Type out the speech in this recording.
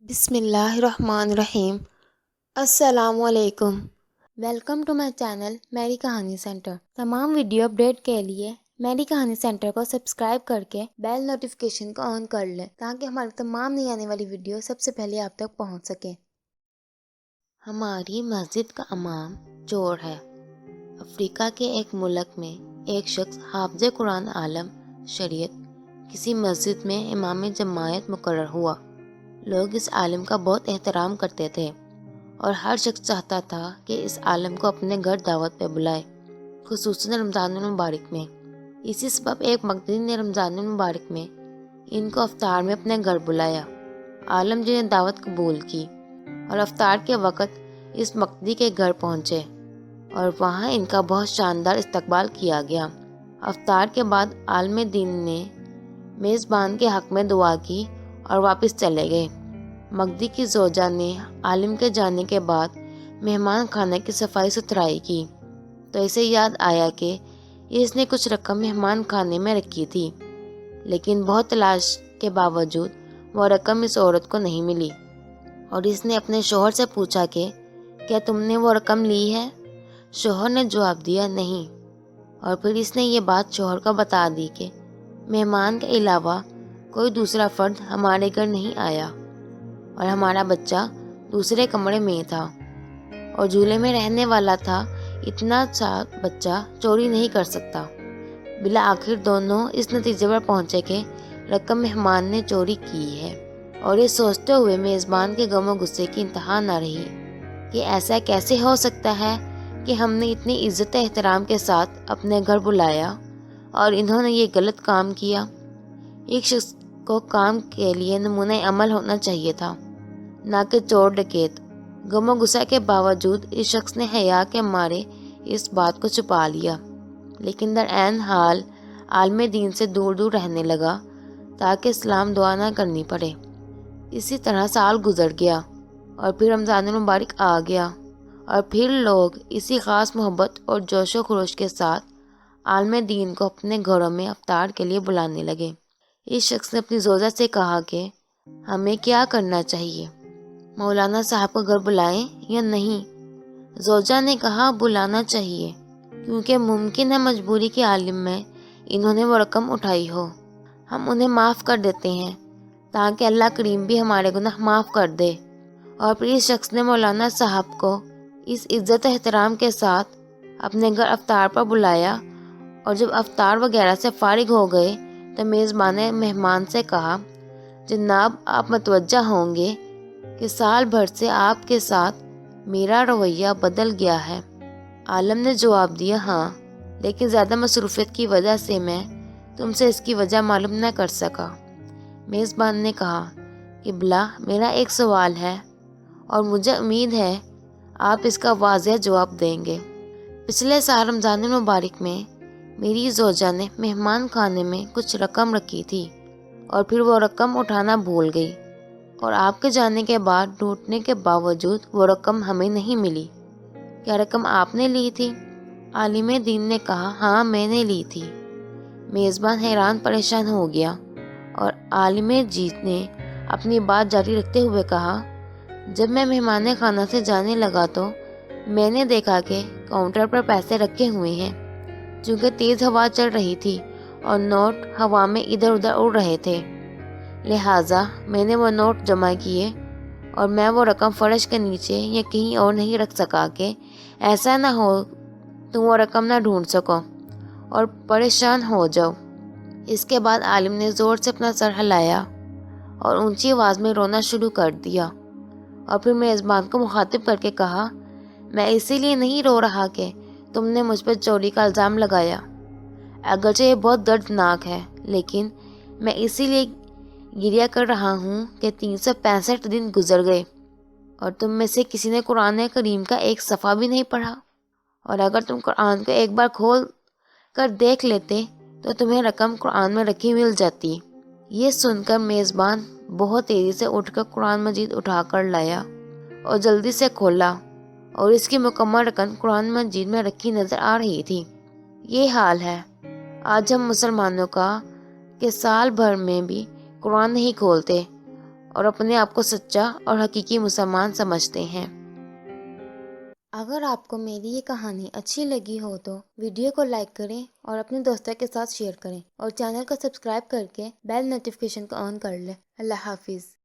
بسم اللہ الرحمن الرحیم۔ السلام علیکم۔ ویلکم ٹو مائی چینل میری کہانی سینٹر۔ تمام ویڈیو اپڈیٹ کے لیے میری کہانی سینٹر کو سبسکرائب کر کے بیل نوٹیفیکیشن کو آن کر لیں تاکہ ہماری تمام نئی آنے والی ویڈیو سب سے پہلے آپ تک پہنچ سکے۔ ہماری مسجد کا امام چور ہے۔ افریقہ کے ایک ملک میں ایک شخص حافظ قرآن عالم شریعت کسی مسجد میں امام جماعت مقرر ہوا۔ لوگ اس عالم کا بہت احترام کرتے تھے اور ہر شخص چاہتا تھا کہ اس عالم کو اپنے گھر دعوت پہ بلائے، خصوصاً رمضان المبارک میں۔ اسی سبب ایک مقدی نے رمضان المبارک میں ان کو افطار میں اپنے گھر بلایا۔ عالم جی نے دعوت قبول کی اور افطار کے وقت اس مقدی کے گھر پہنچے اور وہاں ان کا بہت شاندار استقبال کیا گیا۔ افطار کے بعد عالم دین نے میزبان کے حق میں دعا کی اور واپس چلے گئے۔ مقدی کی زوجہ نے عالم کے جانے کے بعد مہمان خانے کی صفائی ستھرائی کی تو اسے یاد آیا کہ اس نے کچھ رقم مہمان خانے میں رکھی تھی، لیکن بہت تلاش کے باوجود وہ رقم اس عورت کو نہیں ملی اور اس نے اپنے شوہر سے پوچھا کہ کیا تم نے وہ رقم لی ہے؟ شوہر نے جواب دیا نہیں، اور پھر اس نے یہ بات شوہر کو بتا دی کہ مہمان کے علاوہ کوئی دوسرا فرد ہمارے گھر نہیں آیا اور ہمارا بچہ دوسرے کمرے میں تھا اور جھولے میں رہنے والا تھا، اتنا سا بچہ چوری نہیں کر سکتا۔ بالآخر دونوں اس نتیجے پر پہنچے کہ رقم مہمان نے چوری کی ہے، اور یہ سوچتے ہوئے میزبان کے غم و غصے کی انتہا نہ رہی کہ ایسا کیسے ہو سکتا ہے کہ ہم نے اتنی عزت احترام کے ساتھ اپنے گھر بلایا اور انہوں نے یہ غلط کام کیا۔ ایک شخص کو کام کے لیے نمونہ عمل ہونا چاہیے تھا، نہ کہ چور ڈکیت۔ غم و غصہ کے باوجود اس شخص نے حیا کے مارے اس بات کو چھپا لیا، لیکن در عین حال عالم دین سے دور دور رہنے لگا تاکہ اسلام دعا نہ کرنی پڑے۔ اسی طرح سال گزر گیا اور پھر رمضان المبارک آ گیا، اور پھر لوگ اسی خاص محبت اور جوش و خروش کے ساتھ عالم دین کو اپنے گھروں میں افطار کے لیے بلانے لگے۔ اس شخص نے اپنی زوجہ سے کہا کہ ہمیں کیا کرنا چاہیے، مولانا صاحب کو گھر بلائیں یا نہیں؟ زوجہ نے کہا بلانا چاہیے، کیونکہ ممکن ہے مجبوری کے عالم میں انہوں نے وہ رقم اٹھائی ہو۔ ہم انہیں معاف کر دیتے ہیں تاکہ اللہ کریم بھی ہمارے گناہ معاف کر دے۔ اور پھر اس شخص نے مولانا صاحب کو اس عزت و احترام کے ساتھ اپنے گھر افطار پر بلایا، اور جب افطار وغیرہ سے فارغ ہو گئے تو میزبان نے مہمان سے کہا، جناب آپ متوجہ ہوں گے کہ سال بھر سے آپ کے ساتھ میرا رویہ بدل گیا ہے۔ عالم نے جواب دیا، ہاں، لیکن زیادہ مصروفیت کی وجہ سے میں تم سے اس کی وجہ معلوم نہ کر سکا۔ میزبان نے کہا کہ بلا میرا ایک سوال ہے اور مجھے امید ہے آپ اس کا واضح جواب دیں گے۔ پچھلے سال رمضان المبارک میں میری زوجہ نے مہمان خانے میں کچھ رقم رکھی تھی اور پھر وہ رقم اٹھانا بھول گئی، اور آپ کے جانے کے بعد ڈھونڈنے کے باوجود وہ رقم ہمیں نہیں ملی۔ کیا رقم آپ نے لی تھی؟ عالم دین نے کہا، ہاں میں نے لی تھی۔ میزبان حیران پریشان ہو گیا اور عالم جی نے اپنی بات جاری رکھتے ہوئے کہا، جب میں مہمان خانہ سے جانے لگا تو میں نے دیکھا کہ کاؤنٹر پر پیسے رکھے ہوئے ہیں۔ چونکہ تیز ہوا چل رہی تھی اور نوٹ ہوا میں ادھر ادھر اڑ رہے تھے، لہٰذا میں نے وہ نوٹ جمع کیے اور میں وہ رقم فرش کے نیچے یا کہیں اور نہیں رکھ سکا کہ ایسا نہ ہو تم وہ رقم نہ ڈھونڈ سکو اور پریشان ہو جاؤ۔ اس کے بعد عالم نے زور سے اپنا سر ہلایا اور اونچی آواز میں رونا شروع کر دیا، اور پھر میزبان کو مخاطب کر کے کہا، میں اسی لیے نہیں رو رہا کہ تم نے مجھ پر چوری کا الزام لگایا، اگرچہ یہ بہت دردناک ہے، لیکن میں اسی لیے گریہ کر رہا ہوں کہ 365 دن گزر گئے اور تم میں سے کسی نے قرآن کریم کا ایک صفحہ بھی نہیں پڑھا، اور اگر تم قرآن کو ایک بار کھول کر دیکھ لیتے تو تمہیں رقم قرآن میں رکھی مل جاتی۔ یہ سن کر میزبان بہت تیزی سے اٹھ کر قرآن مجید اٹھا کر لایا اور جلدی سے کھولا، اور اس کی مکمل رقم قرآن مجید میں رکھی نظر آ رہی تھی۔ یہ حال ہے آج ہم مسلمانوں کا کہ سال بھر میں بھی قرآن نہیں کھولتے اور اپنے آپ کو سچا اور حقیقی مسلمان سمجھتے ہیں۔ اگر آپ کو میری یہ کہانی اچھی لگی ہو تو ویڈیو کو لائک کریں اور اپنے دوستوں کے ساتھ شیئر کریں اور چینل کو سبسکرائب کر کے بیل نوٹیفیکیشن کو آن کر لیں۔ اللہ حافظ۔